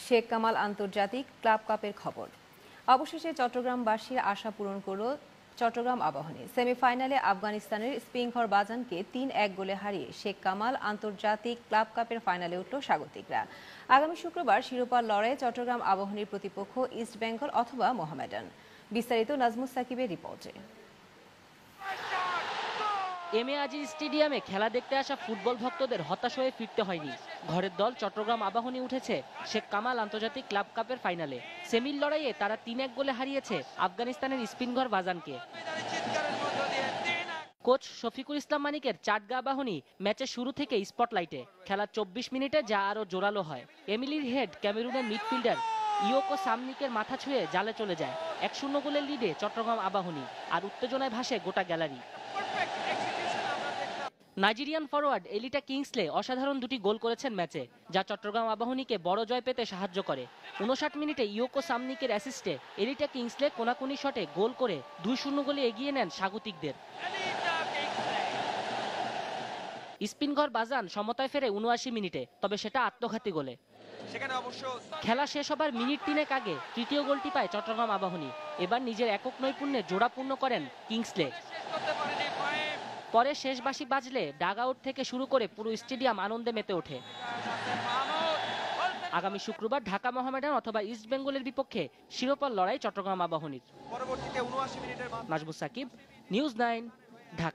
শেখ কামাল আন্তর্জাতিক ক্লাব কাপের খবর। অবশেষে চট্টগ্রামবাসীর আশা পূরণ করল চট্টগ্রাম আবাহনী। সেমিফাইনালে আফগানিস্তানের স্পিংখর বাজানকে ৩-১ গোলে হারিয়ে শেখ কামাল আন্তর্জাতিক ক্লাব কাপের ফাইনালে উঠল স্বাগতিকরা। আগামী শুক্রবার শিরোপার লড়াইয়ে চট্টগ্রাম আবাহনীর প্রতিপক্ষ ইস্ট বেঙ্গল অথবা মোহামেডান। বিস্তারিত নাজমুস সাকিবের রিপোর্টে। এম এ আজিজ স্টেডিয়ামে খেলা দেখতে আসা ফুটবল ভক্তদের হতাশ হয়ে ফিরতে হয়নি। ঘরের দল চট্টগ্রাম আবাহনী উঠেছে শেখ কামাল আন্তর্জাতিক ক্লাব কাপের ফাইনালে। সেমির লড়াইয়ে তারা ৩-১ গোলে হারিয়েছে আফগানিস্তানের স্পিনঘর বাজানকে। কোচ শফিকুল ইসলাম মানিকের চাটগা আবাহনী ম্যাচের শুরু থেকে স্পটলাইটে। খেলার ২৪ মিনিটে যা আরও জোরালো হয়। এমিলির হেড ক্যামেরুনের মিডফিল্ডার ইয়োকো সামনিকের মাথা ছুঁয়ে জালে চলে যায়। ১-০ গোলের লিডে চট্টগ্রাম আবাহনী, আর উত্তেজনায় ভাসে গোটা gallery. Nigerian forward Elita Kingsley অসাধারণ দুটি গোল করেছেন ম্যাচে, যা চট্টগ্রাম আবাহনীকে বড় জয় পেতে সাহায্য করে। ৫৯ মিনিটে ইয়োকো সামনিকের অ্যাসিস্টে এলিটা কিংসলে কোনাকুনি শটে গোল করে ২-০ গোলে এগিয়ে নেন স্বাগতিকদের। স্পিনঘর বাজান সমতায় ফেরে ৭৯ মিনিটে, তবে সেটা আত্মঘাতী গোলে। খেলা শেষ হবার মিনিট ৩ আগে তৃতীয় গোলটি পায় চট্টগ্রাম আবাহনী। এবার নিজের একক নৈপুণ্যে জোড়াপূর্ণ করেন কিংসলে। পরে শেষ বাঁশি বাজলে ডাগ আউট থেকে শুরু করে পুরো স্টেডিয়াম আনন্দে মেতে ওঠে। আগামী শুক্রবার ঢাকা মোহামেডান অথবা ইস্ট বেঙ্গলের বিপক্ষে শিরোপার লড়াই চট্টগ্রাম আবাহনীর। নাজমুস সাকিব, নিউজ ৯, ঢাকা।